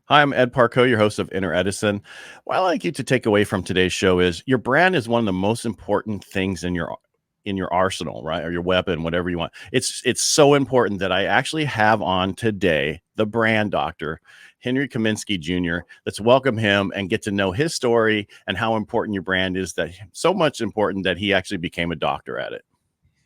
Hi, I'm Ed Parcaut, your host of Inner Edison. What I'd like you to take away from today's show is your brand is one of the most important things in your arsenal, right? Or your weapon, whatever you want. It's so important that I actually have on today the brand doctor, Henry Kaminski Jr. Let's welcome him and get to know his story and how important your brand is, that so much important that he actually became a doctor at it.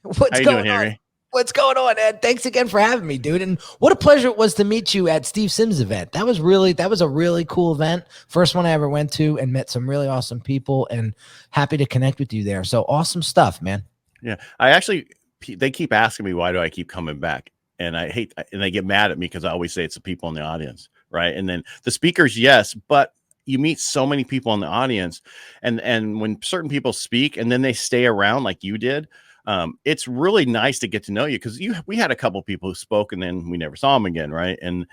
How What's you going doing, on? Henry? What's going on, Ed? Thanks again for having me, dude. And what a pleasure it was to meet you at Steve Sims' event. That was a really cool event. First one I ever went to, and met some really awesome people, and happy to connect with you there. So awesome stuff, man. Yeah, they keep asking me, why do I keep coming back? And and they get mad at me because I always say it's the people in the audience, right? And then the speakers, yes, but you meet so many people in the audience, and when certain people speak and then they stay around like you did, it's really nice to get to know you, because we had a couple people who spoke and then we never saw them again, right? And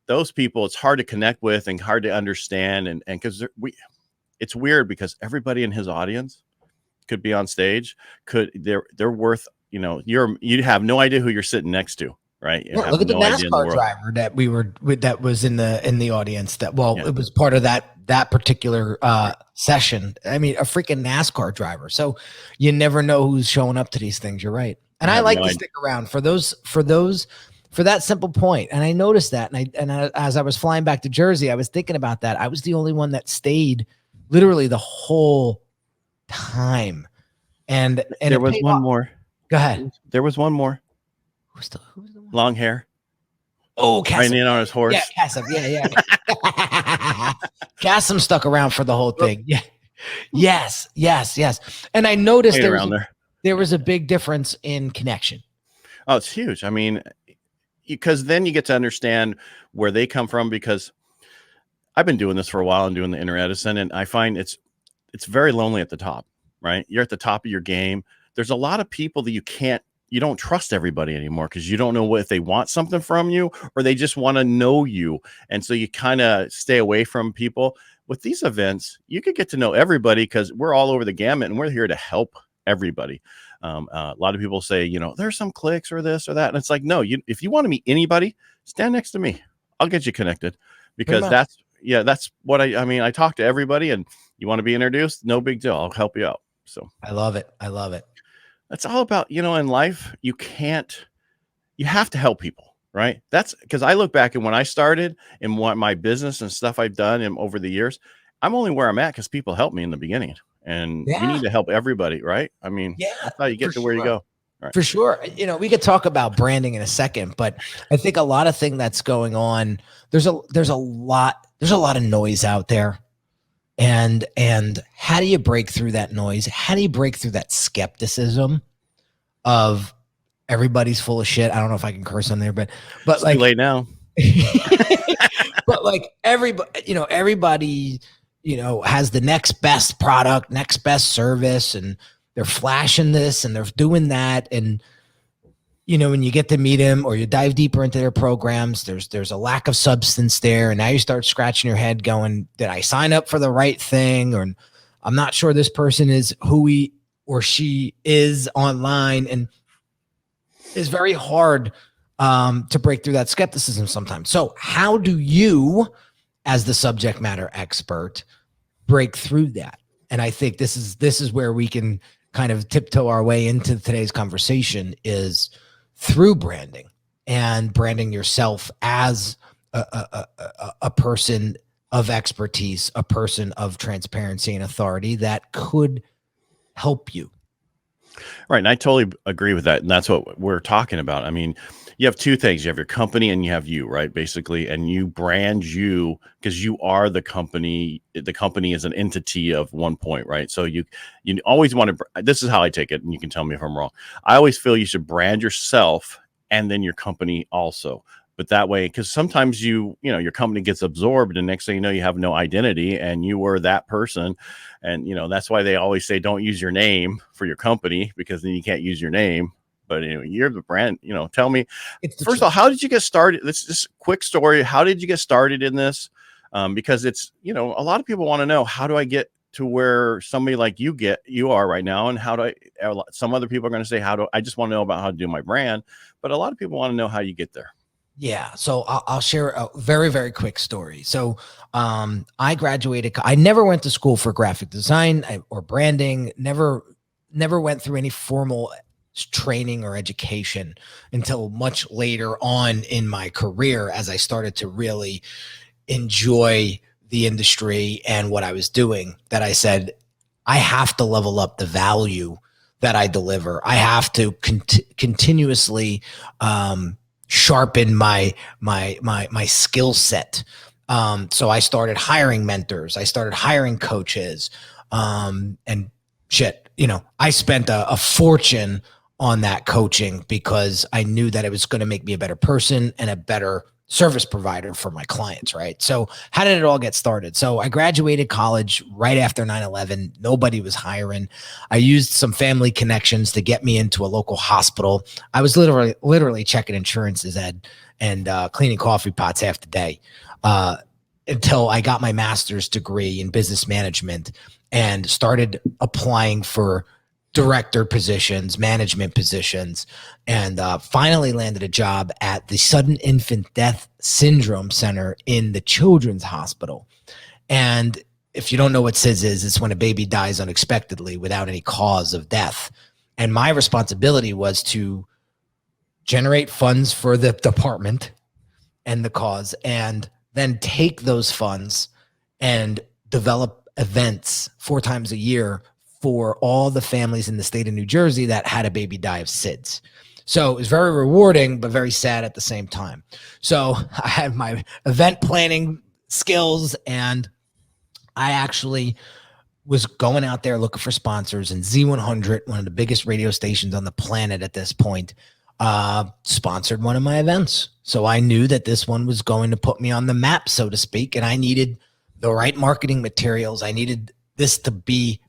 those people, it's hard to connect with and hard to understand, and because it's weird because everybody in his audience could be on stage, they're worth, you have no idea who you're sitting next to, right? You Yeah, have look at the no idea in the NASCAR world. driver that we were with, that was in the audience. Yeah. It was part of that particular session. I mean, a freaking NASCAR driver. So you never know who's showing up to these things. You're right. And You I have like no to idea. stick around for that simple point. And I noticed that. As I was flying back to Jersey, I was thinking about that. I was the only one that stayed literally the whole time. And There it was paid one off. more. Go ahead. There was one more. Who's the one? Long hair, Oh, riding Cassim. in on his Yeah, horse. Cassim. Yeah. Cassim stuck around for the whole thing. Yeah. Yes. And I noticed Played around there. there was a big difference in connection. Oh, it's huge. I mean, because then you get to understand where they come from, because I've been doing this for a while and doing the Inner Edison, and I find it's very lonely at the top, right? You're at the top of your game. There's a lot of people that you don't trust everybody anymore, because you don't know if they want something from you or they just want to know you. And so you kind of stay away from people. With these events, you could get to know everybody, because we're all over the gamut and we're here to help everybody. A lot of people say, there's some clicks or this or that. And it's like, no, if you want to meet anybody, stand next to me. I'll get you connected, Pretty because much. that's what I mean. I talk to everybody, and you want to be introduced, no big deal. I'll help you out. So I love it. I love it. that's all about, in life, you have to help people, right? That's because I look back, and when I started and what my business and stuff I've done and over the years, I'm only where I'm at because people helped me in the beginning, and you Yeah. need to help everybody, right? I mean, Yeah. that's how you For get to where you sure. go. Right. For sure. We could talk about branding in a second, but I think a lot of thing that's going on, there's a lot of noise out there. And how do you break through that noise? How do you break through that skepticism of everybody's full of shit? I don't know if I can curse on there, but It's too like late now. but like everybody, has the next best product, next best service, and they're flashing this and they're doing that. And when you get to meet them or you dive deeper into their programs, there's a lack of substance there. And now you start scratching your head going, did I sign up for the right thing? Or I'm not sure this person is who he or she is online. And it's very hard to break through that skepticism sometimes. So how do you, as the subject matter expert, break through that? And I think this is where we can kind of tiptoe our way into today's conversation, is through branding and branding yourself as a person of expertise, a person of transparency and authority that could help you. Right. And I totally agree with that. And that's what we're talking about. I mean, you have two things. You have your company and you have you, right? Basically, and you brand you because you are the company. The company is an entity of one point, right? So you always want to, this is how I take it, and you can tell me if I'm wrong. I always feel you should brand yourself and then your company also. But that way, because sometimes your company gets absorbed, and next thing you know, you have no identity and you were that person. And, that's why they always say, don't use your name for your company, because then you can't use your name. But you're the brand, tell me, first of all, how did you get started? Let's just quick story. How did you get started in this? Because it's, a lot of people want to know, how do I get to where somebody like you are right now? And some other people are going to say, I just want to know about how to do my brand. But a lot of people want to know how you get there. Yeah. So I'll share a very, very quick story. So I graduated. I never went to school for graphic design or branding. Never went through any formal training or education until much later on in my career, as I started to really enjoy the industry and what I was doing, that I said, I have to level up the value that I deliver. I have to continuously sharpen my skill set. So I started hiring mentors. I started hiring coaches, and shit. I spent a fortune on that coaching because I knew that it was going to make me a better person and a better service provider for my clients, right? So how did it all get started? So I graduated college right after 9/11. Nobody was hiring. I used some family connections to get me into a local hospital. I was literally checking insurances, Ed, and cleaning coffee pots half the day, until I got my master's degree in business management and started applying for director positions, management positions, and finally landed a job at the Sudden Infant Death Syndrome Center in the Children's Hospital. And if you don't know what SIDS is, it's when a baby dies unexpectedly without any cause of death. And my responsibility was to generate funds for the department and the cause, and then take those funds and develop events 4 times a year for all the families in the state of New Jersey that had a baby die of SIDS. So it was very rewarding, but very sad at the same time. So I had my event planning skills, and I actually was going out there looking for sponsors, and Z100, one of the biggest radio stations on the planet at this point, sponsored one of my events. So I knew that this one was going to put me on the map, so to speak, and I needed the right marketing materials. I needed this to be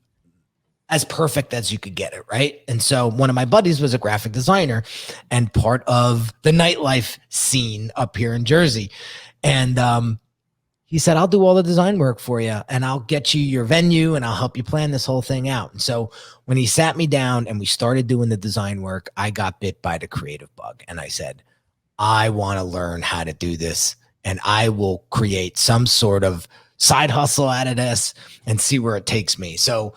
as perfect as you could get it, right? And so one of my buddies was a graphic designer and part of the nightlife scene up here in Jersey. And he said, I'll do all the design work for you, and I'll get you your venue, and I'll help you plan this whole thing out. And so when he sat me down and we started doing the design work, I got bit by the creative bug. And I said, I want to learn how to do this, and I will create some sort of side hustle out of this and see where it takes me. So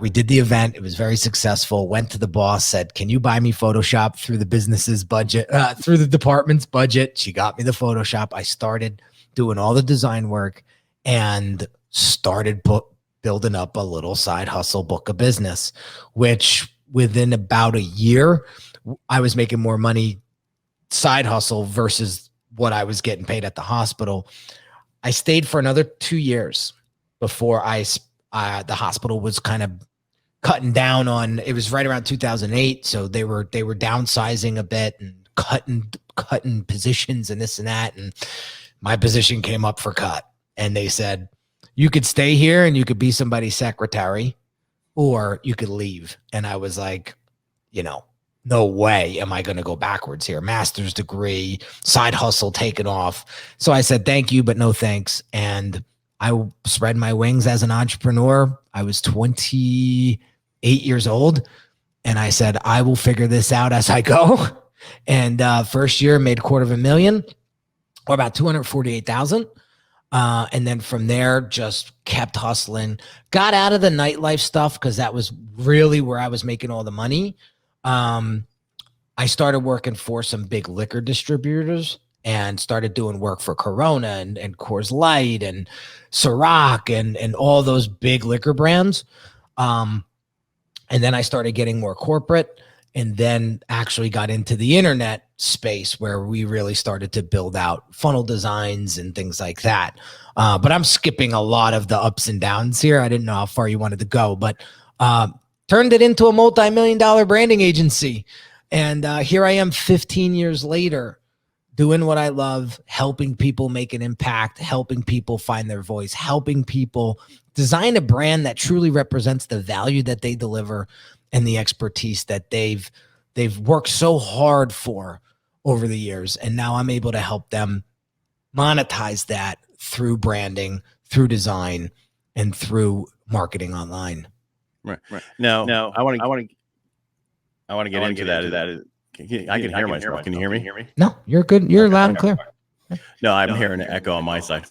we did the event. It was very successful. Went to the boss, said, can you buy me Photoshop through the business's budget, through the department's budget? She got me the Photoshop. I started doing all the design work and started building up a little side hustle book of business, which within about a year, I was making more money side hustle versus what I was getting paid at the hospital. I stayed for another 2 years before the hospital was kind of cutting down on, it was right around 2008. So they were downsizing a bit and cutting positions and this and that. And my position came up for cut, and they said, you could stay here and you could be somebody's secretary, or you could leave. And I was like, no way am I going to go backwards here. Master's degree, side hustle taken off. So I said, thank you, but no thanks. And I spread my wings as an entrepreneur. I was 28 years old, and I said, I will figure this out as I go. And first year made $250,000, or about 248,000. And then from there, just kept hustling, got out of the nightlife stuff because that was really where I was making all the money. I started working for some big liquor distributors and started doing work for Corona and Coors Light and Ciroc and all those big liquor brands. And then I started getting more corporate, and then actually got into the internet space where we really started to build out funnel designs and things like that. But I'm skipping a lot of the ups and downs here. I didn't know how far you wanted to go, but turned it into a multi-million-dollar branding agency. And here I am 15 years later, doing what I love, helping people make an impact, helping people find their voice, helping people design a brand that truly represents the value that they deliver and the expertise that they've worked so hard for over the years. And now I'm able to help them monetize that through branding, through design, and through marketing online. Right. Now I want to get into that I can hear myself. Can you hear me? No, you're good. You're loud and clear. No, I'm hearing an echo on my side.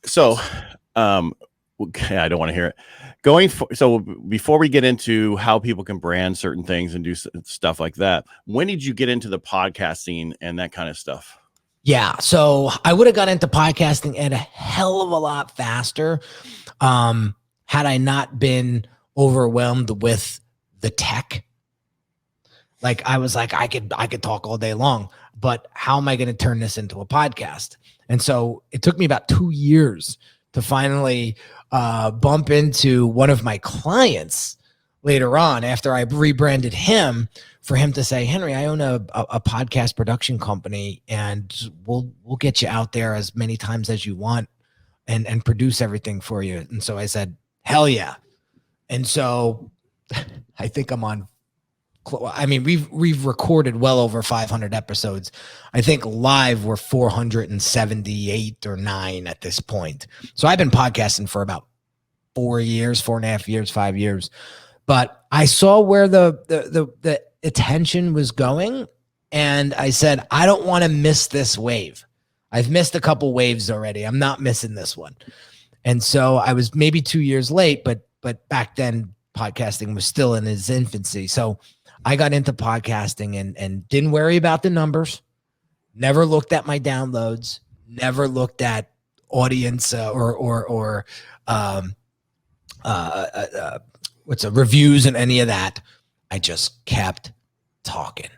So, okay, I don't want to hear it. So before we get into how people can brand certain things and do stuff like that, when did you get into the podcasting and that kind of stuff? Yeah, so I would have got into podcasting at a hell of a lot faster had I not been overwhelmed with the tech. Like I was like, I could talk all day long, but how am I going to turn this into a podcast? And so it took me about 2 years to finally bump into one of my clients later on after I rebranded him, for him to say, Henry, I own a podcast production company, and we'll get you out there as many times as you want and produce everything for you. And so I said, hell yeah. And so I think we've recorded well over 500 episodes. I think live we're 478 or 9 at this point. So I've been podcasting for about 4.5 years, 5 years. But I saw where the attention was going, and I said, I don't want to miss this wave. I've missed a couple waves already. I'm not missing this one. And so I was maybe 2 years late, but back then podcasting was still in its infancy. So I got into podcasting and didn't worry about the numbers, never looked at my downloads, never looked at audience reviews and any of that. I just kept talking.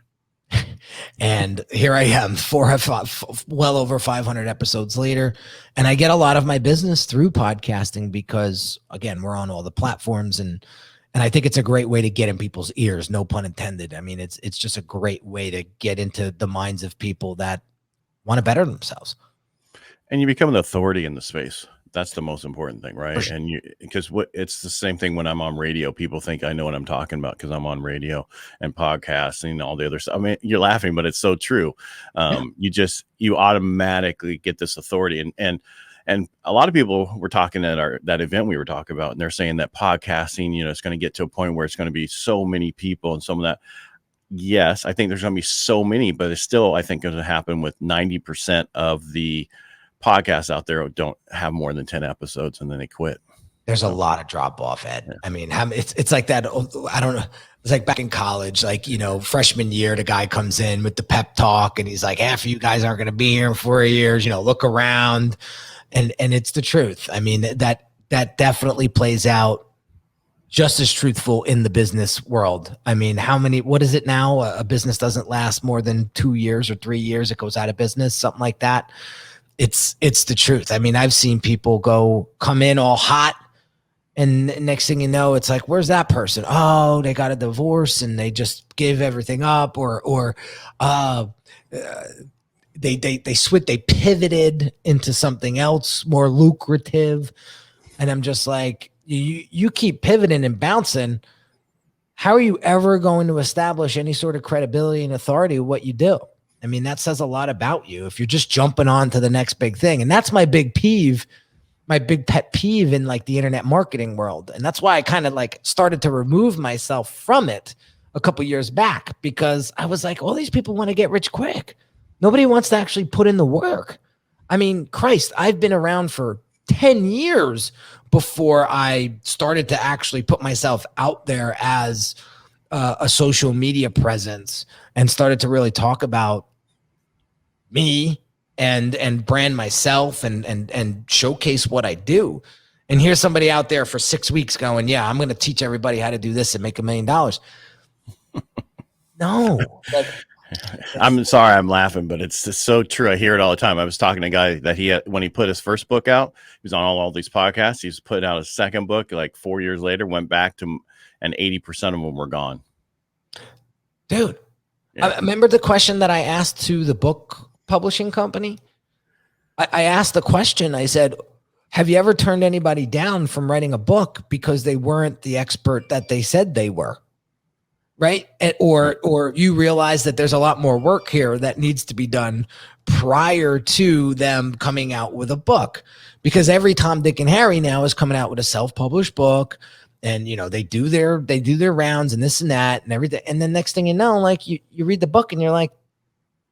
And here I am, well over 500 episodes later. And I get a lot of my business through podcasting because, again, we're on all the platforms, and I think it's a great way to get in people's ears, no pun intended. I mean, it's just a great way to get into the minds of people that want to better themselves. And you become an authority in the space. That's the most important thing, right? Sure. And it's the same thing when I'm on radio. People think I know what I'm talking about because I'm on radio and podcasting and all the other stuff. I mean, you're laughing, but it's so true. You automatically get this authority, and a lot of people were talking at that event we were talking about, and they're saying that podcasting, it's going to get to a point where it's going to be so many people and some of that. Yes, I think there's going to be so many, but it's still, I think, going to happen with 90% of the podcasts out there don't have more than 10 episodes and then they quit. There's a lot of drop off, Ed. Yeah. I mean, it's like that. I don't know. It's like back in college, like, freshman year, the guy comes in with the pep talk and he's like, half of you guys aren't going to be here in 4 years, look around. And it's the truth. I mean, that definitely plays out just as truthful in the business world. I mean, what is it now? A business doesn't last more than 2 years or 3 years. It goes out of business, something like that. It's the truth. I mean, I've seen people come in all hot, and next thing you know, it's like, where's that person? Oh, they got a divorce and they just gave everything up, or they pivoted into something else more lucrative. And I'm just like, you keep pivoting and bouncing. How are you ever going to establish any sort of credibility and authority of what you do? I mean, that says a lot about you if you're just jumping on to the next big thing. And that's my big pet peeve in like the internet marketing world. And that's why I kind of like started to remove myself from it a couple years back, because I was like, all these people want to get rich quick. Nobody wants to actually put in the work. I mean, Christ, I've been around for 10 years before I started to actually put myself out there as a social media presence and started to really talk about me and brand myself and showcase what I do. And here's somebody out there for 6 weeks going, yeah, I'm going to teach everybody how to do this and make $1 million. No. I'm sorry I'm laughing, but it's just so true. I hear it all the time. I was talking to a guy that when he put his first book out, he was on all these podcasts. He's put out his second book like 4 years later, went back to, and 80% of them were gone. Dude, yeah. I remember the question that I asked to the book publishing company. I asked the question, I said, have you ever turned anybody down from writing a book because they weren't the expert that they said they were? Right? Or you realize that there's a lot more work here that needs to be done prior to them coming out with a book, because every Tom, Dick, and Harry now is coming out with a self-published book and they do their rounds and this and that and everything. And then next thing you know, like you read the book and you're like,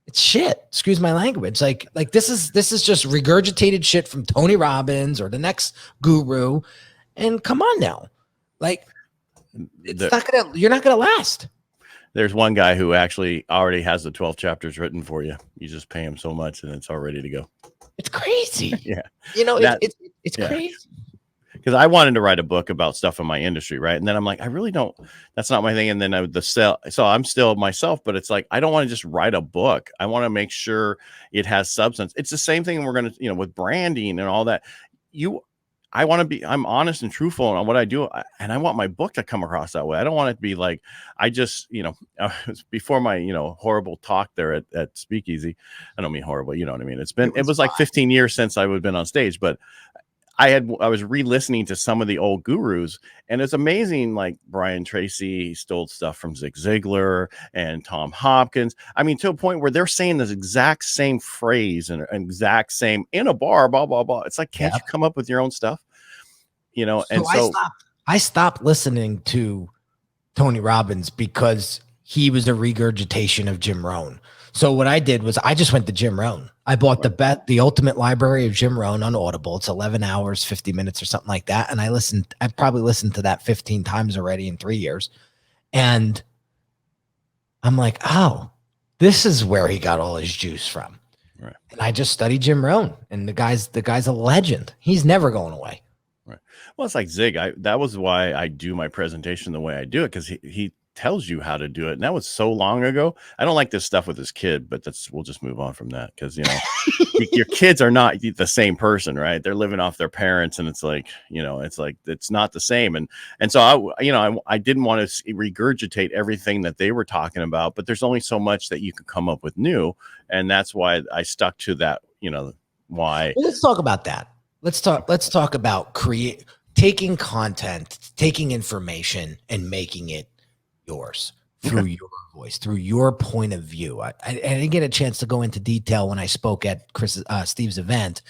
it's shit. Excuse my language. Like this is just regurgitated shit from Tony Robbins or the next guru. And come on now, like you're not gonna last. There's one guy who actually already has the 12 chapters written for you. You just pay him so much and it's all ready to go. It's crazy. Yeah. It's crazy. Because I wanted to write a book about stuff in my industry, right? And then I'm like, I really don't. That's not my thing. And then so I'm still myself, but it's like I don't want to just write a book. I want to make sure it has substance. It's the same thing we're gonna, with branding and all that. I'm honest and truthful on what I do, and I want my book to come across that way. I don't want it to be like I just, before my horrible talk there at Speakeasy. I don't mean horrible, you know what I mean. It was like 15 years since I would have been on stage, but I was re-listening to some of the old gurus, and it's amazing. Like Brian Tracy stole stuff from Zig Ziglar and Tom Hopkins. I mean, to a point where they're saying this exact same phrase and exact same in a bar, blah, blah, blah. It's like, can't you come up with your own stuff? And so I stopped listening to Tony Robbins because he was a regurgitation of Jim Rohn. So what I did was I just went to Jim Rohn. I bought the ultimate library of Jim Rohn on Audible. It's 11 hours, 50 minutes or something like that. And I probably listened to that 15 times already in 3 years. And I'm like, oh, this is where he got all his juice from. Right. And I just studied Jim Rohn, and the guy's a legend. He's never going away. Right. Well, it's like Zig. That was why I do my presentation the way I do it, because he tells you how to do it. And that was so long ago. I don't like this stuff with his kid, but we'll just move on from that. Cause your kids are not the same person, right? They're living off their parents, and it's like, it's not the same. And so I didn't want to regurgitate everything that they were talking about, but there's only so much that you can come up with new. And that's why I stuck to that, why. Well, let's talk about that. Let's talk about taking content, taking information and making it yours through your voice, through your point of view. I didn't get a chance to go into detail when I spoke at Steve's event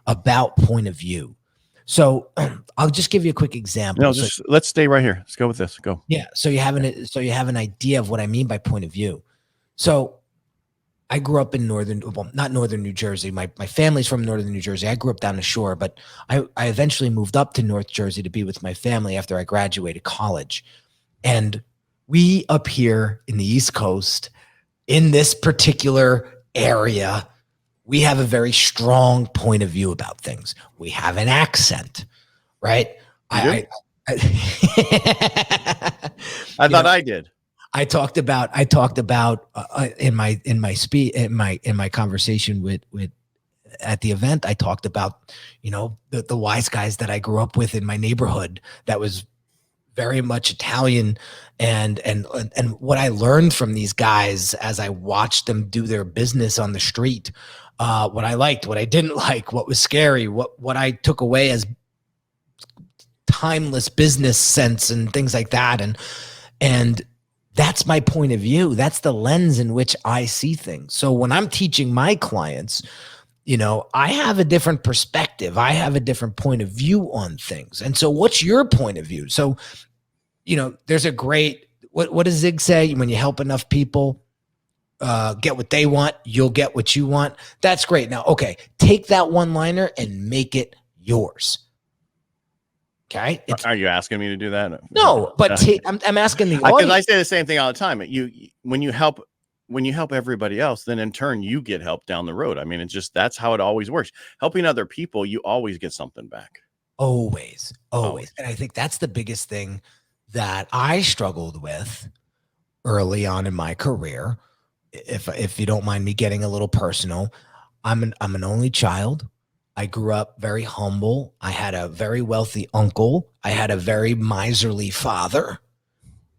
about point of view. So I'll just give you a quick example. No, let's stay right here. Let's go with this. Go. Yeah. So you have an idea of what I mean by point of view. So I grew up in not northern New Jersey. My family's from northern New Jersey. I grew up down the shore, but I eventually moved up to North Jersey to be with my family after I graduated college. And we up here in the East Coast, in this particular area, we have a very strong point of view about things. We have an accent, right? I thought I did. I talked about in my conversation with at the event. I talked about the wise guys that I grew up with in my neighborhood that was very much Italian, and what I learned from these guys as I watched them do their business on the street, what I liked, what I didn't like, what was scary, what I took away as timeless business sense and things like that. And that's my point of view. That's the lens in which I see things. So when I'm teaching my clients, I have a different perspective. I have a different point of view on things. And so what's your point of view? So, there's a great, what does Zig say? When you help enough people get what they want, you'll get what you want. That's great. Now, okay, take that one-liner and make it yours. Okay. Are you asking me to do that? No, but I'm asking the audience. Because I say the same thing all the time. When you help everybody else, then in turn you get help down the road. I mean, that's how it always works. Helping other people, you always get something back. Always. And I think that's the biggest thing that I struggled with early on in my career. If you don't mind me getting a little personal, I'm an only child. I grew up very humble. I had a very wealthy uncle. I had a very miserly father.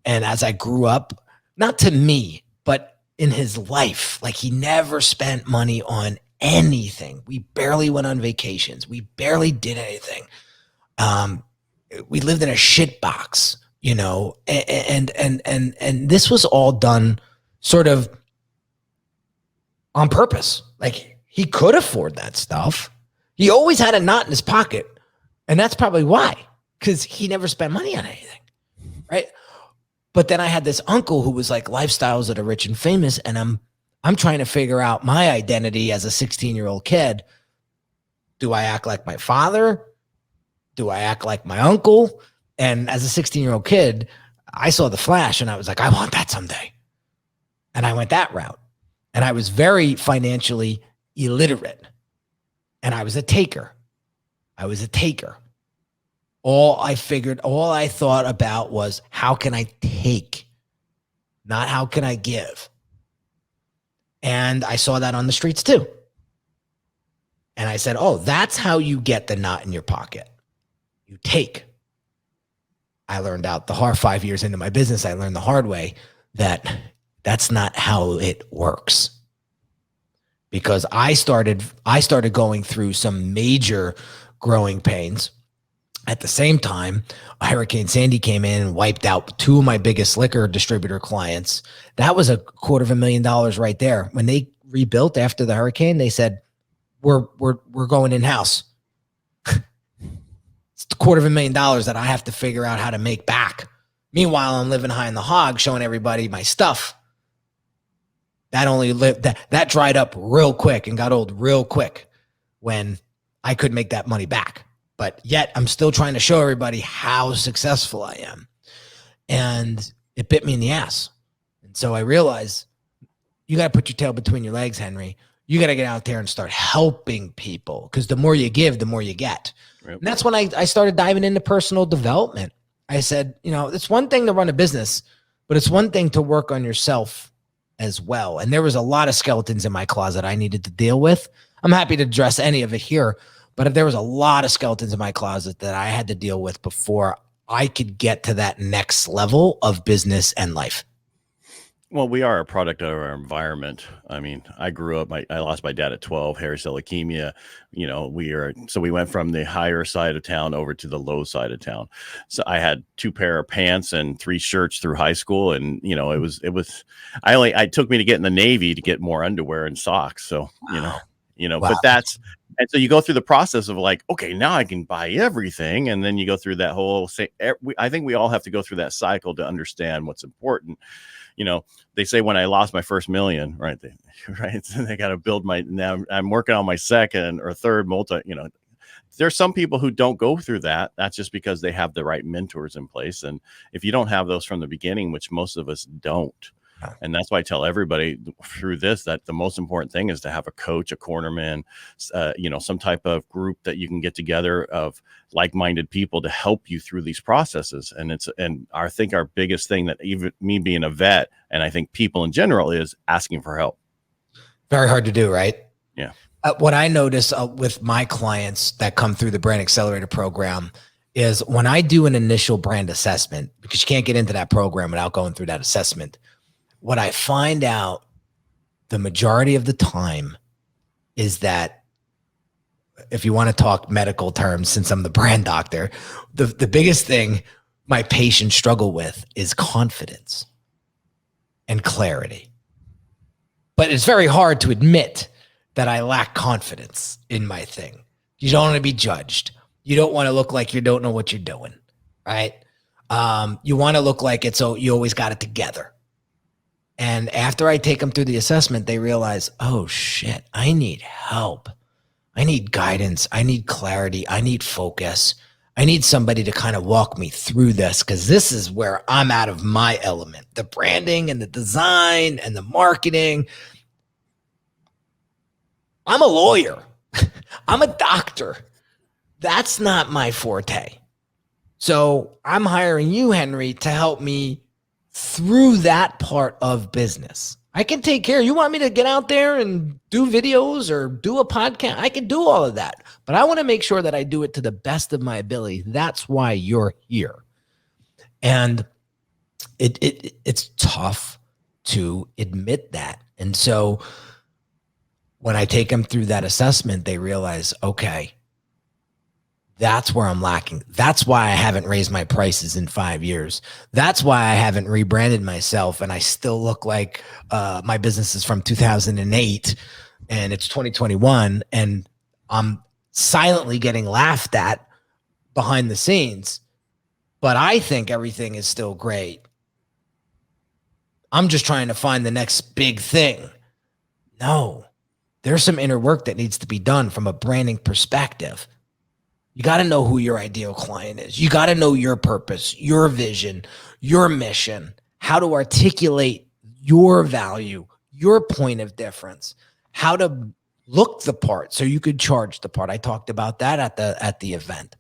And as I grew up, not to me, but in his life, like he never spent money on anything. We barely went on vacations. We barely did anything. We lived in a shit box, and this was all done sort of on purpose. Like he could afford that stuff. He always had a knot in his pocket. And that's probably why, because he never spent money on anything. right? But then I had this uncle who was like lifestyles of the rich and famous. And I'm trying to figure out my identity as a 16-year-old kid. Do I act like my father? Do I act like my uncle? And as a 16-year-old kid, I saw the flash and I was like, I want that someday. And I went that route. And I was very financially illiterate. And I was a taker. All I thought about was, how can I take, not how can I give? And I saw that on the streets too. And I said, oh, that's how you get the knot in your pocket. You take. I learned out the hard 5 years into my business. I learned the hard way that that's not how it works. Because I started going through some major growing pains. At the same time, Hurricane Sandy came in and wiped out two of my biggest liquor distributor clients. That was $250,000 right there. When they rebuilt after the hurricane, they said, we're going in-house. It's $250,000 that I have to figure out how to make back. Meanwhile, I'm living high in the hog, showing everybody my stuff. That dried up real quick and got old real quick when I could make that money back. But yet I'm still trying to show everybody how successful I am. And it bit me in the ass. And so I realized you got to put your tail between your legs, Henry. You got to get out there and start helping people, because the more you give, the more you get. Right. And that's when I started diving into personal development. I said, it's one thing to run a business, but it's one thing to work on yourself as well. And there was a lot of skeletons in my closet I needed to deal with. I'm happy to address any of it here, but there was a lot of skeletons in my closet that I had to deal with before I could get to that next level of business and life. Well, we are a product of our environment. I mean, I grew up, I lost my dad at 12, hairy cell leukemia. So we went from the higher side of town over to the low side of town. So I had 2 pair of pants and 3 shirts through high school. And, it took me to get in the Navy to get more underwear and socks. So, wow. But and so you go through the process of like, okay, now I can buy everything. And then you go through that whole, I think we all have to go through that cycle to understand what's important. They say when I lost my first million, right? They got to build now I'm working on my second or third there's some people who don't go through that. That's just because they have the right mentors in place. And if you don't have those from the beginning, which most of us don't, and that's why I tell everybody through this, that the most important thing is to have a coach, a cornerman, some type of group that you can get together of like-minded people to help you through these processes. And I think our biggest thing, that even me being a vet, and I think people in general, is asking for help. Very hard to do, right? Yeah. What I notice with my clients that come through the Brand Accelerator program is when I do an initial brand assessment, because you can't get into that program without going through that assessment, what I find out the majority of the time is that, if you want to talk medical terms, since I'm the brand doctor, the biggest thing my patients struggle with is confidence and clarity. But it's very hard to admit that I lack confidence in my thing. You don't want to be judged. You don't want to look like you don't know what you're doing, right? You want to look like you always got it together. And after I take them through the assessment, they realize, oh shit, I need help. I need guidance. I need clarity. I need focus. I need somebody to kind of walk me through this, because this is where I'm out of my element. The branding and the design and the marketing. I'm a lawyer. I'm a doctor. That's not my forte. So I'm hiring you, Henry, to help me through that part of business. I can take care. You want me to get out there and do videos or do a podcast? I can do all of that, but I want to make sure that I do it to the best of my ability. That's why you're here. And it's tough to admit that. And so when I take them through that assessment, they realize, okay, that's where I'm lacking. That's why I haven't raised my prices in 5 years. That's why I haven't rebranded myself. And I still look like my business is from 2008 and it's 2021. And I'm silently getting laughed at behind the scenes. but I think everything is still great. I'm just trying to find the next big thing. No, there's some inner work that needs to be done from a branding perspective. You got to know who your ideal client is. You got to know your purpose, your vision, your mission, how to articulate your value, your point of difference, how to look the part so you could charge the part. I talked about that at the event.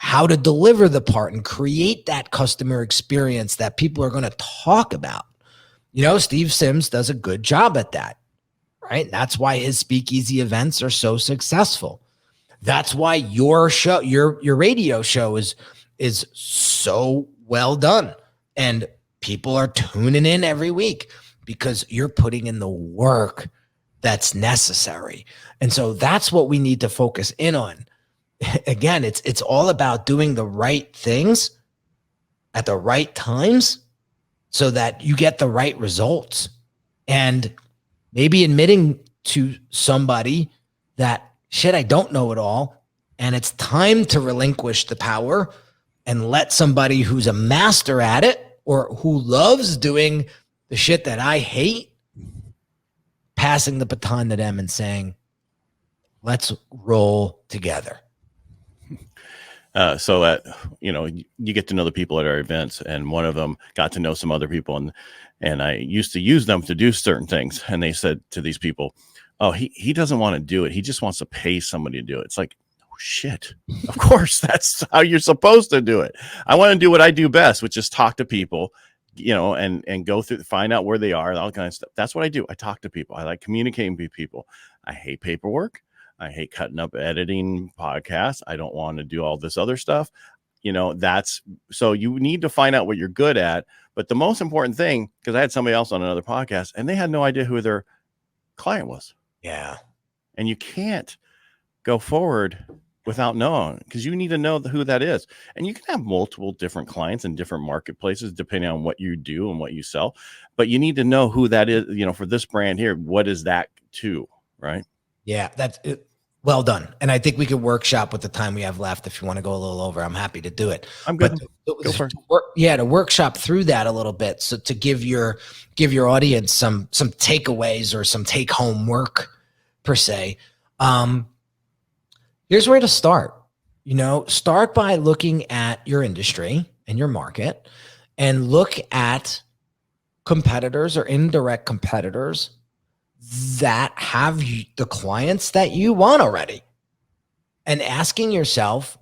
How to deliver the part and create that customer experience that people are going to talk about. You know, Steve Sims does a good job at that, right? That's why his speakeasy events are so successful. That's why your show, your radio show is so well done. And people are tuning in every week because you're putting in the work that's necessary. And so that's what we need to focus in on. Again, it's all about doing the right things at the right times so that you get the right results. And maybe admitting to somebody that, shit, I don't know it all. And it's time to relinquish the power and let somebody who's a master at it or who loves doing the shit that I hate, passing the baton to them and saying, let's roll together. You get to know the people at our events, and one of them got to know some other people, and I used to use them to do certain things. And they said to these people, oh, he doesn't want to do it. He just wants to pay somebody to do it. It's like, oh shit. Of course, that's how you're supposed to do it. I want to do what I do best, which is talk to people, and go through, find out where they are, all kind of stuff. That's what I do. I talk to people. I like communicating with people. I hate paperwork. I hate cutting up editing podcasts. I don't want to do all this other stuff. So you need to find out what you're good at. But the most important thing, because I had somebody else on another podcast and they had no idea who their client was. Yeah. And you can't go forward without knowing, because you need to know who that is. And you can have multiple different clients in different marketplaces, depending on what you do and what you sell. But you need to know who that is, for this brand here. What is that to, right? Yeah, that's it. Well done. And I think we could workshop with the time we have left. If you want to go a little over, I'm happy to do it. I'm good. Go for it. To workshop through that a little bit. So to give your audience some takeaways or some take home work per se. Here's where to start. Start by looking at your industry and your market and look at competitors or indirect competitors that have the clients that you want already, and asking yourself,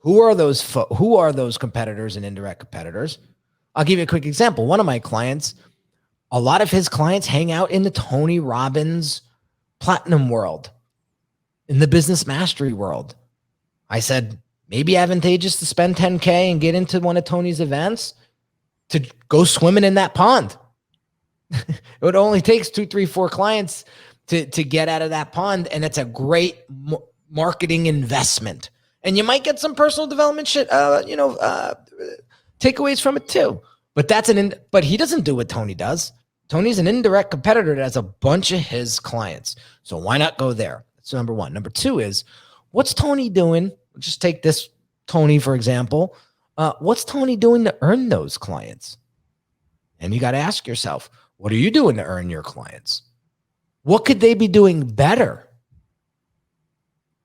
who are those competitors and indirect competitors? I'll give you a quick example. One of my clients, a lot of his clients hang out in the Tony Robbins platinum world, in the business mastery world. I said, maybe advantageous to spend $10K and get into one of Tony's events to go swimming in that pond. It only takes 2, 3, 4 clients to get out of that pond. And it's a great marketing investment. And you might get some personal development shit, takeaways from it too. But but he doesn't do what Tony does. Tony's an indirect competitor that has a bunch of his clients. So why not go there? That's number one. Number two is, what's Tony doing? Just take this Tony, for example. What's Tony doing to earn those clients? And you got to ask yourself, what are you doing to earn your clients? What could they be doing better?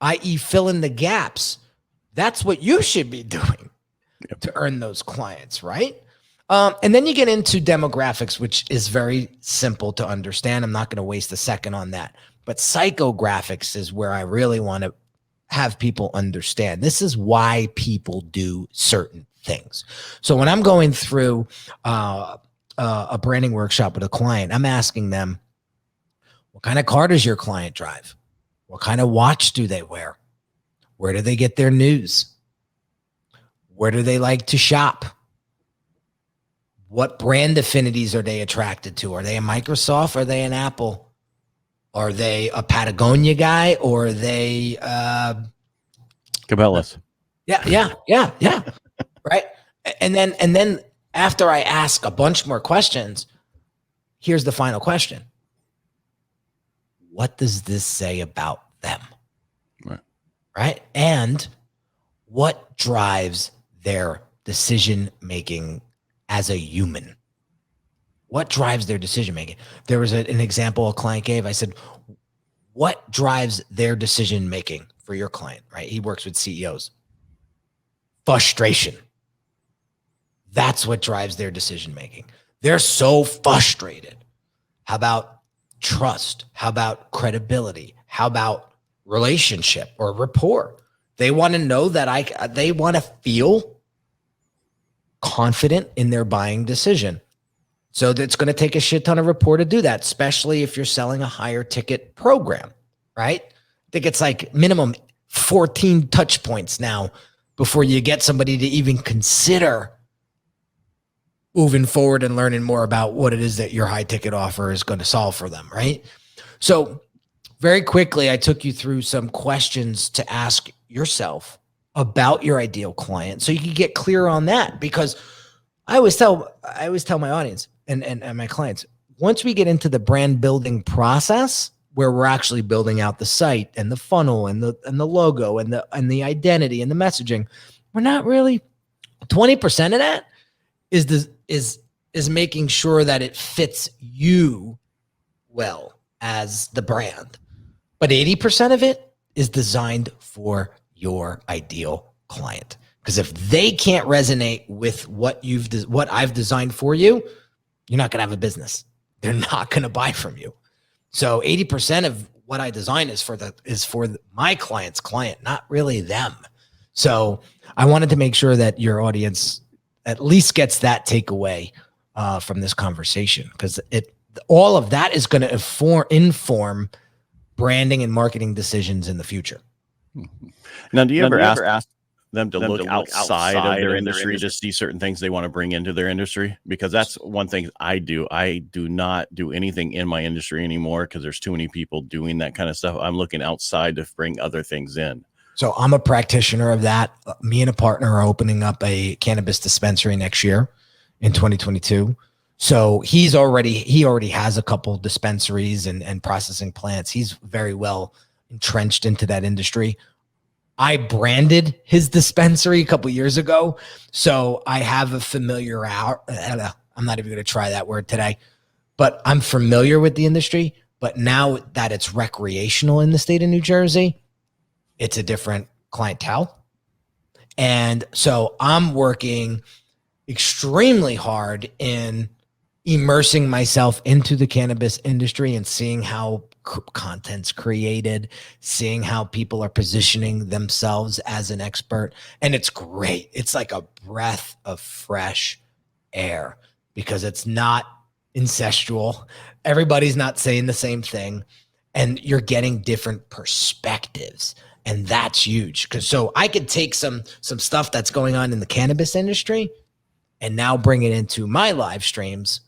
i.e. fill in the gaps. That's what you should be doing to earn those clients, right? And then you get into demographics, which is very simple to understand. I'm not going to waste a second on that. But psychographics is where I really want to have people understand. This is why people do certain things. So when I'm going through a branding workshop with a client, I'm asking them, what kind of car does your client drive? What kind of watch do they wear? Where do they get their news? Where do they like to shop? What brand affinities are they attracted to? Are they a Microsoft? Are they an Apple? Are they a Patagonia guy? Or are they Cabela's? Yeah. Right. And then after I ask a bunch more questions, here's the final question. What does this say about them? Right. And what drives their decision making as a human? What drives their decision making? There was an example a client gave. I said, what drives their decision making for your client, right? He works with CEOs. Frustration. That's what drives their decision making. They're so frustrated. How about trust? How about credibility? How about relationship or rapport? They want to know that they want to feel confident in their buying decision. So it's going to take a shit ton of rapport to do that, especially if you're selling a higher ticket program, right? I think it's like minimum 14 touch points now before you get somebody to even consider moving forward and learning more about what it is that your high ticket offer is going to solve for them, right? So very quickly, I took you through some questions to ask yourself about your ideal client so you can get clear on that, because I always tell my audience and my clients, once we get into the brand building process where we're actually building out the site and the funnel and the logo and the identity and the messaging, we're not really 20% of that is making sure that it fits you well as the brand. But 80% of it is designed for your ideal client. Because if they can't resonate with what I've designed for you, you're not going to have a business. They're not going to buy from you. So 80% of what I design is for my client's client, not really them. So I wanted to make sure that your audience at least gets that takeaway from this conversation, because all of that is going to inform branding and marketing decisions in the future. Now, do you ever ask them to look outside of their industry to see certain things they want to bring into their industry? Because that's one thing I do. I do not do anything in my industry anymore because there's too many people doing that kind of stuff. I'm looking outside to bring other things in. So I'm a practitioner of that. Me and a partner are opening up a cannabis dispensary next year in 2022. So he already has a couple dispensaries and processing plants. He's very well entrenched into that industry. I branded his dispensary a couple years ago. So I have a familiar, I'm not even going to try that word today, but I'm familiar with the industry. But now that it's recreational in the state of New Jersey, it's a different clientele. And so I'm working extremely hard in immersing myself into the cannabis industry and seeing how content's created, seeing how people are positioning themselves as an expert. And it's great. It's like a breath of fresh air because it's not incestual. Everybody's not saying the same thing, and you're getting different perspectives. And that's huge. Because so I could take some stuff that's going on in the cannabis industry and now bring it into my live streams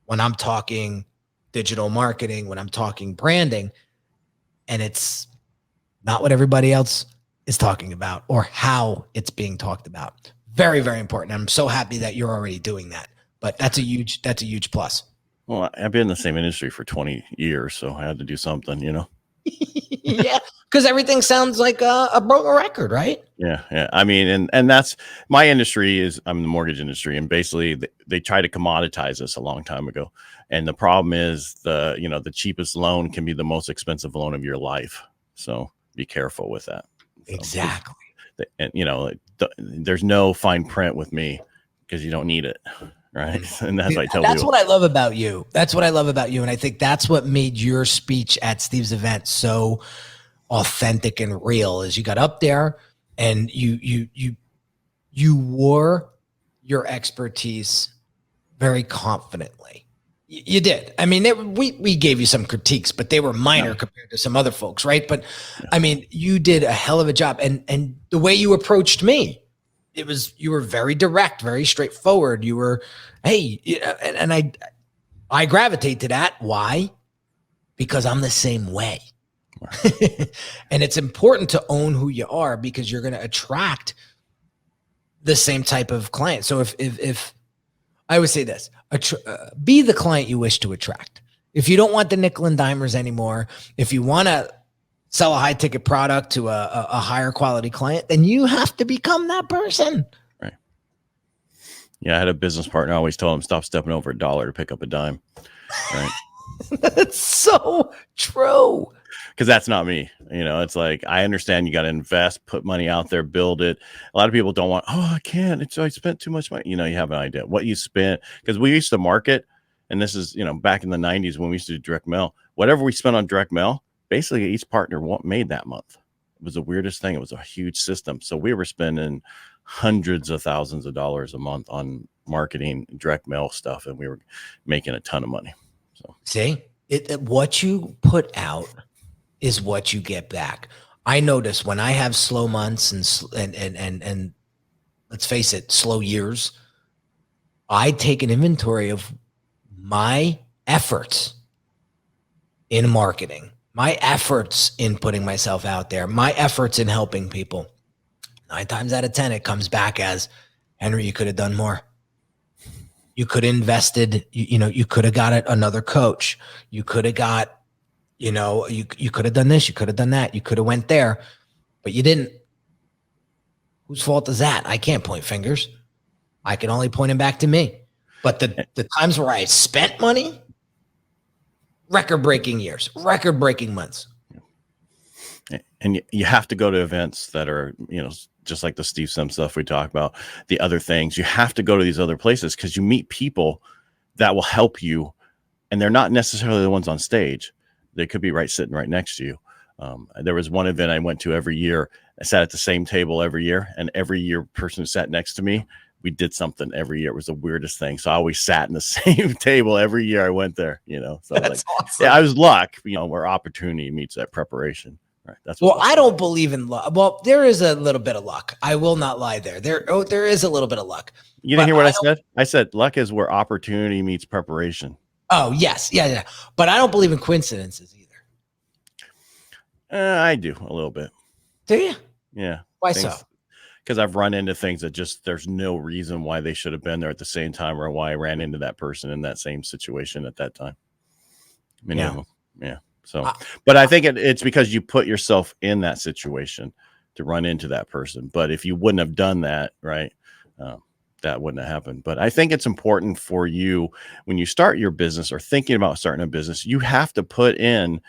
when I'm talking digital marketing, when I'm talking branding, and it's not what everybody else is talking about or how it's being talked about. Very, very important. I'm so happy that you're already doing that. But that's a huge plus. Well, I've been in the same industry for 20 years, so I had to do something, Yeah, because everything sounds like a broken record, right? Yeah. I mean, and that's my industry. I'm in the mortgage industry, and basically they tried to commoditize this a long time ago. And the problem is the cheapest loan can be the most expensive loan of your life. So be careful with that. Exactly. And there's no fine print with me because you don't need it. Right. And that's what I tell you. That's what I love about you. And I think that's what made your speech at Steve's event so authentic and real, is you got up there and you wore your expertise very confidently. You did. I mean, we gave you some critiques, but they were minor compared to some other folks. Right. But I mean, you did a hell of a job. And the way you approached me, you were very direct, very straightforward. You were, hey, and I gravitate to that. Why? Because I'm the same way. And it's important to own who you are because you're going to attract the same type of client. So if I would say this, be the client you wish to attract. If you don't want the nickel and dimers anymore, if you want to sell a high ticket product to a higher quality client, then you have to become that person. Right. Yeah, I had a business partner. I always told him, stop stepping over $1 to pick up a dime. Right. That's so true. Because that's not me. It's like, I understand you got to invest, put money out there, build it. A lot of people don't want, I can't. I spent too much money. You have an idea what you spent. Because we used to market, and this is, back in the 90s when we used to do direct mail, whatever we spent on direct mail, basically each partner made that month. It was the weirdest thing. It was a huge system. So we were spending hundreds of thousands of dollars a month on marketing, direct mail stuff, and we were making a ton of money. So see, what you put out is what you get back. I notice when I have slow months and let's face it, slow years, I take an inventory of my efforts in marketing, my efforts in putting myself out there, my efforts in helping people. 9 times out of 10, it comes back as, Henry, you could have done more. You could have invested, you could have got another coach. You could have got, you could have done this. You could have done that. You could have went there, but you didn't. Whose fault is that? I can't point fingers. I can only point them back to me. But the times where I spent money, record-breaking years, record-breaking months. And you have to go to events that are, just like the Steve Sims stuff we talk about, the other things. You have to go to these other places because you meet people that will help you, and they're not necessarily the ones on stage. They could be sitting right next to you. There was one event I went to every year. I sat at the same table every year, and every year person who sat next to me, we did something every year. It was the weirdest thing. So I always sat in the same table every year I went there, So That's awesome. yeah, I was luck, where opportunity meets that preparation. Right. That's I don't believe in luck. Well, there is a little bit of luck. I will not lie there. There is a little bit of luck. You didn't hear what I said? I said luck is where opportunity meets preparation. Oh, yes. Yeah. But I don't believe in coincidences either. I do a little bit. Do you? Yeah. Why so? Because I've run into things that just there's no reason why they should have been there at the same time, or why I ran into that person in that same situation at that time. Many of them. Yeah. So, but I think it's because you put yourself in that situation to run into that person. But if you wouldn't have done that, right, that wouldn't have happened. But I think it's important for you when you start your business or thinking about starting a business, you have to put in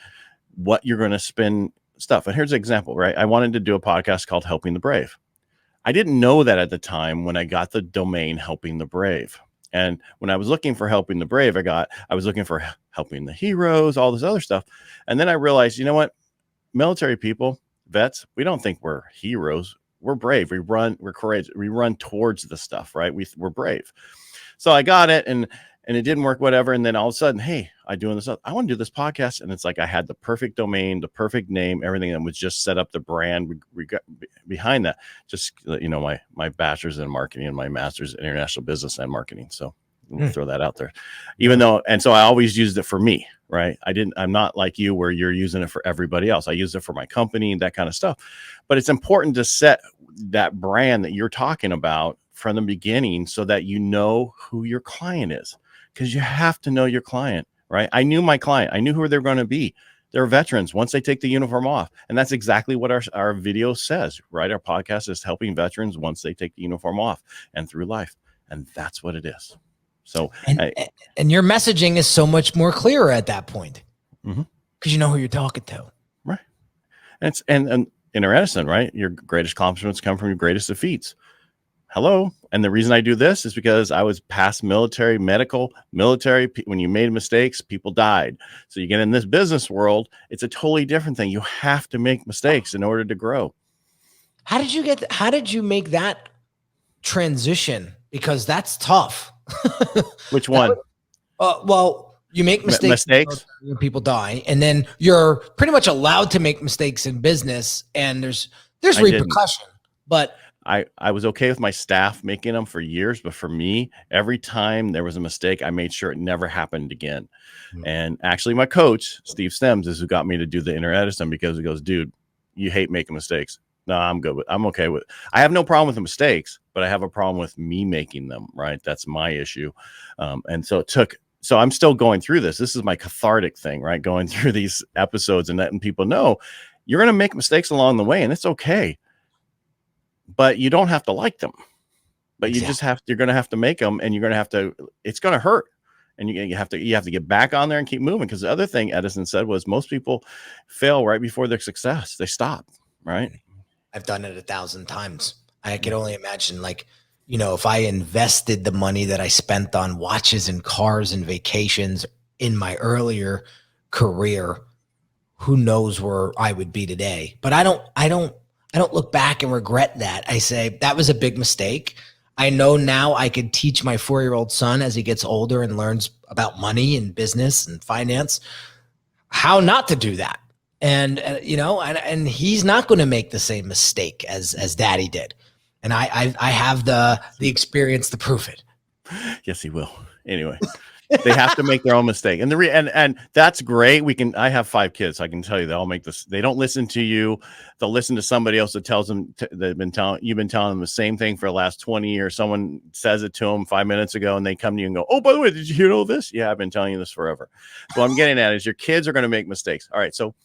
what you're going to spend stuff. And here's an example, right? I wanted to do a podcast called Helping the Brave. I didn't know that at the time when I got the domain Helping the Brave. And when I was looking for Helping the Brave, I was looking for Helping the Heroes, all this other stuff. And then I realized, you know what? Military people, vets, we don't think we're heroes. We're brave. We're courageous. We run towards the stuff, right? We're brave. So I got it and it didn't work, whatever. And then all of a sudden, hey, I want to do this podcast. And it's like, I had the perfect domain, the perfect name, everything that was just set up, the brand behind that. Just, my bachelor's in marketing and my master's in international business and marketing. So we'll throw that out there, so I always used it for me, right? I'm not like you where you're using it for everybody else. I use it for my company and that kind of stuff. But it's important to set that brand that you're talking about from the beginning so that you know who your client is. Because you have to know your client, right? I knew my client. I knew who they're going to be. They're veterans once they take the uniform off. And that's exactly what our video says, right? Our podcast is helping veterans once they take the uniform off and through life. And that's what it is. So, and your messaging is so much more clearer at that point because you know who you're talking to. Right. And Inner Edison, right? Your greatest accomplishments come from your greatest defeats. Hello. And the reason I do this is because I was past military. When you made mistakes, people died. So you get in this business world, it's a totally different thing. You have to make mistakes in order to grow. How did you make that transition? Because that's tough. Which one? Well, you make mistakes. People die. And then you're pretty much allowed to make mistakes in business. And there's repercussion. But I was okay with my staff making them for years, but for me, every time there was a mistake, I made sure it never happened again. And actually, my coach, Steve Stems, is who got me to do the Inner Edison, because he goes, dude, you hate making mistakes. No, I'm okay with it. I have no problem with the mistakes, but I have a problem with me making them, right? That's my issue. And so I'm still going through this. This is my cathartic thing, right? Going through these episodes and letting people know you're going to make mistakes along the way, and it's okay. But you don't have to like them. but you just you're going to have to make them, and you're going to have to, it's going to hurt. And you have to get back on there and keep moving. Because the other thing Edison said was most people fail right before their success. They stop, right? I've done it 1,000 times. I could only imagine, like, if I invested the money that I spent on watches and cars and vacations in my earlier career, who knows where I would be today. But I don't look back and regret that. I say that was a big mistake. I know now I could teach my 4-year-old son as he gets older and learns about money and business and finance, how not to do that. And and he's not going to make the same mistake as daddy did. And I have the experience to prove it. Yes, he will. Anyway, they have to make their own mistake. And and that's great. I have 5 kids. I can tell you they all make this. They don't listen to you. They'll listen to somebody else that tells them you've been telling them the same thing for the last 20 years. Someone says it to them 5 minutes ago, and they come to you and go, "Oh, by the way, did you hear all this?" Yeah, I've been telling you this forever. So what I'm getting at is your kids are going to make mistakes. All right. So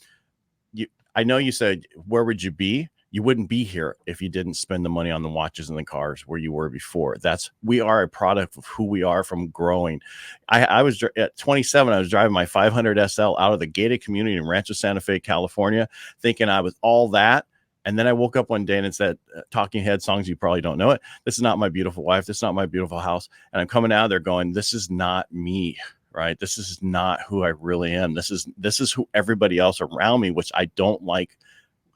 I know you said, where would you be? You wouldn't be here if you didn't spend the money on the watches and the cars where you were before. We are a product of who we are from growing. I was at 27. I was driving my 500 SL out of the gated community in Rancho Santa Fe, California, thinking I was all that. And then I woke up one day and it's that Talking Head songs. You probably don't know it. This is not my beautiful wife. This is not my beautiful house. And I'm coming out of there going, this is not me. Right. This is not who I really am. This is who everybody else around me, which I don't like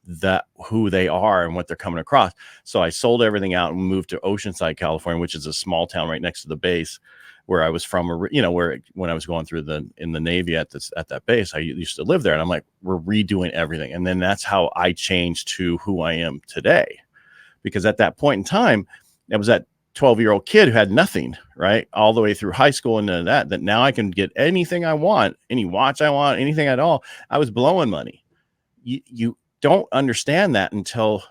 that who they are and what they're coming across. So I sold everything out and moved to Oceanside, California, which is a small town right next to the base where I was from, where when I was going through in the Navy at that base, I used to live there. And I'm like, we're redoing everything. And then that's how I changed to who I am today. Because at that point in time, it was that 12-year-old kid who had nothing, right? All the way through high school and that now I can get anything I want, any watch I want, anything at all. I was blowing money. You don't understand that until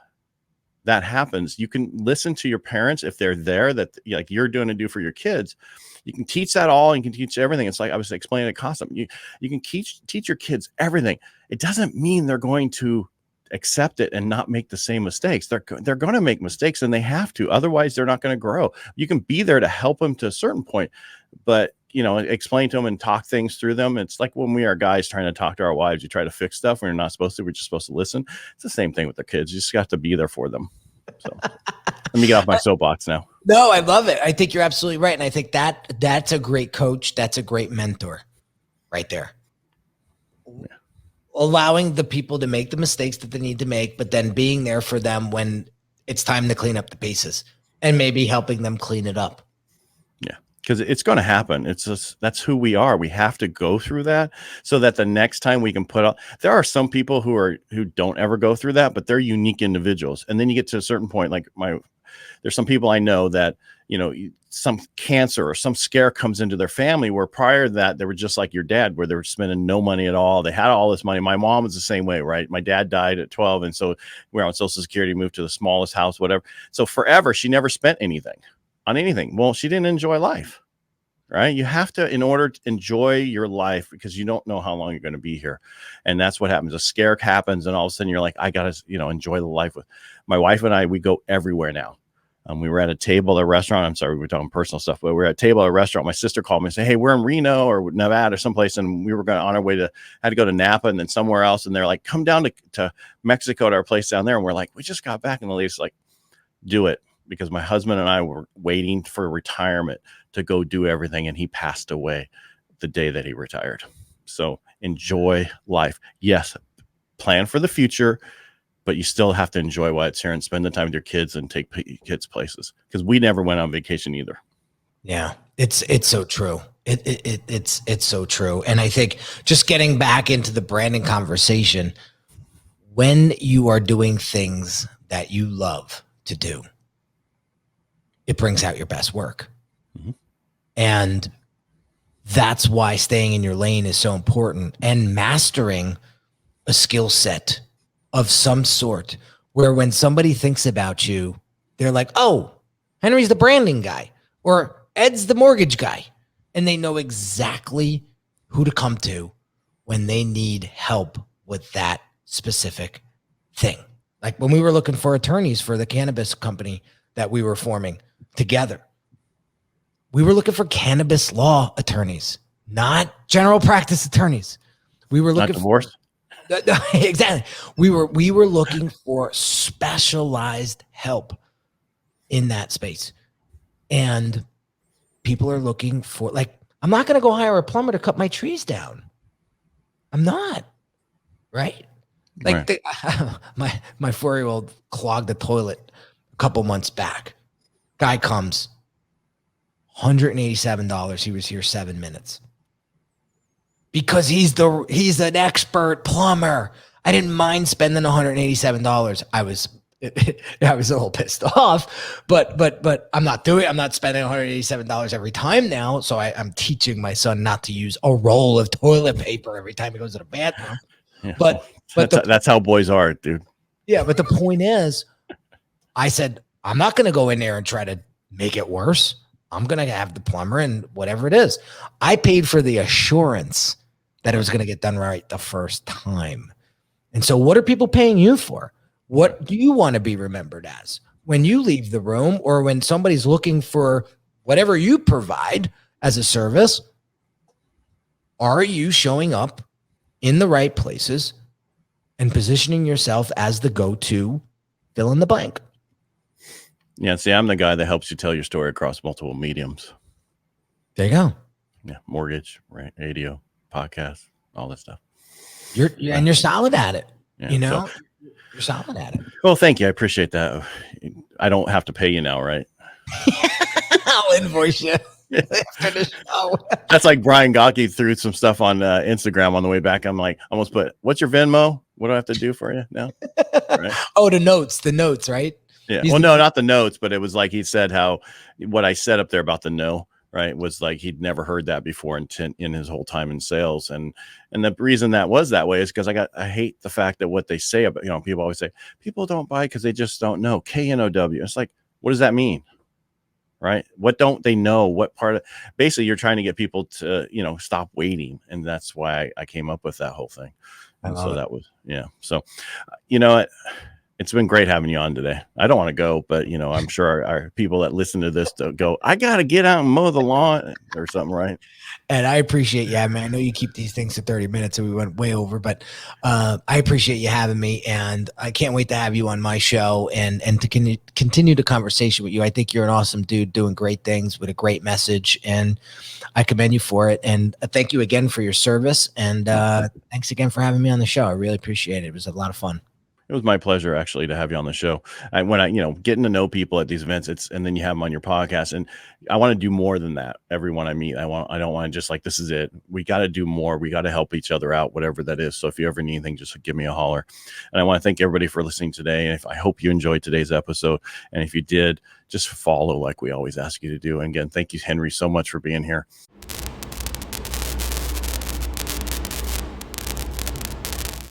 that happens. You can listen to your parents if they're there, that like you're doing to do for your kids. You can teach that all, and you can teach everything. It's like I was explaining at Costum. You can teach your kids everything. It doesn't mean they're going to accept it and not make the same mistakes. They're going to make mistakes, and they have to. Otherwise, they're not going to grow. You can be there to help them to a certain point, but explain to them and talk things through them. It's like when we are guys trying to talk to our wives, you try to fix stuff when you're not supposed to. We're just supposed to listen. It's the same thing with the kids. You just got to be there for them. So let me get off my soapbox now. No, I love it. I think you're absolutely right. And I think that's a great coach. That's a great mentor right there. Yeah. Allowing the people to make the mistakes that they need to make, but then being there for them when it's time to clean up the pieces and maybe helping them clean it up. Yeah. Because it's going to happen. It's just, that's who we are. We have to go through that so that the next time we can put out. There are some people who don't ever go through that, but they're unique individuals. And then you get to a certain point, like there's some people I know that, some cancer or some scare comes into their family where prior to that, they were just like your dad, where they were spending no money at all. They had all this money. My mom was the same way, right? My dad died at 12. And so we were on Social Security, moved to the smallest house, whatever. So forever, she never spent anything on anything. Well, she didn't enjoy life, right? You have to, in order to enjoy your life, because you don't know how long you're going to be here. And that's what happens. A scare happens. And all of a sudden you're like, I got to, enjoy the life with my wife and I, we go everywhere now. We were at a table at a restaurant. I'm sorry, we were talking personal stuff, but we were at a table at a restaurant. My sister called me and said, hey, we're in Reno or Nevada or someplace. And we were on our way had to go to Napa and then somewhere else. And they're like, come down to Mexico to our place down there. And we're like, we just got back. And the lady's like, do it. Because my husband and I were waiting for retirement to go do everything. And he passed away the day that he retired. So enjoy life. Yes. Plan for the future, but you still have to enjoy while it's here and spend the time with your kids and take kids places. Because we never went on vacation either. Yeah, it's so true. It's so true. And I think just getting back into the branding conversation, when you are doing things that you love to do, it brings out your best work. Mm-hmm. And that's why staying in your lane is so important, and mastering a skill set of some sort where when somebody thinks about you, they're like, oh, Henry's the branding guy or Ed's the mortgage guy. And they know exactly who to come to when they need help with that specific thing. Like when we were looking for attorneys for the cannabis company that we were forming, together. We were looking for cannabis law attorneys, not general practice attorneys. We were looking not divorce. Exactly. We were looking for specialized help in that space. And people are looking for, like, I'm not going to go hire a plumber to cut my trees down. I'm not. Right? Like my 4-year-old clogged the toilet a couple months back. Guy comes, $187. He was here 7 minutes. Because he's an expert plumber. I didn't mind spending $187. I was a little pissed off, but I'm not spending $187 every time now. So I'm teaching my son not to use a roll of toilet paper every time he goes to the bathroom. Yeah. But that's how boys are, dude. Yeah, but the point is, I said, I'm not going to go in there and try to make it worse. I'm going to have the plumber and whatever it is. I paid for the assurance that it was going to get done right the first time. And so what are people paying you for? What do you want to be remembered as when you leave the room, or when somebody's looking for whatever you provide as a service? Are you showing up in the right places and positioning yourself as the go-to fill in the blank? Yeah, see, I'm the guy that helps you tell your story across multiple mediums. There you go. Yeah, mortgage, right, radio, podcast, all that stuff. You're solid at it. Yeah, you know, you're solid at it. Well, thank you. I appreciate that. I don't have to pay you now, right? I'll invoice you after the show. That's like Brian Gawke threw some stuff on Instagram on the way back. I'm like, almost put, what's your Venmo? What do I have to do for you now? Right? Oh, the notes, right? Yeah. Well, no, not the notes, but it was like he said how what I said up there about the no, right, was like he'd never heard that before in his whole time in sales. And the reason that was that way is because I hate the fact that what they say about, people always say people don't buy because they just don't know. KNOW. It's like, what does that mean? Right? What don't they know? What part of, basically you're trying to get people to, stop waiting. And that's why I came up with that whole thing. And so that was, yeah. So, it's been great having you on today. I don't want to go, but I'm sure our people that listen to this to go, I got to get out and mow the lawn or something, right? And I appreciate you, man. I know you keep these things to 30 minutes, so we went way over, but I appreciate you having me, and I can't wait to have you on my show and to continue the conversation with you. I think you're an awesome dude doing great things with a great message, and I commend you for it. And thank you again for your service, and thanks again for having me on the show. I really appreciate it. It was a lot of fun. It was my pleasure actually to have you on the show. When I, getting to know people at these events, and then you have them on your podcast, and I want to do more than that. Everyone I meet, I don't want to just like, this is it. We got to do more. We got to help each other out, whatever that is. So if you ever need anything, just give me a holler. And I want to thank everybody for listening today. And I hope you enjoyed today's episode. And if you did, just follow like we always ask you to do. And again, thank you, Henry, so much for being here.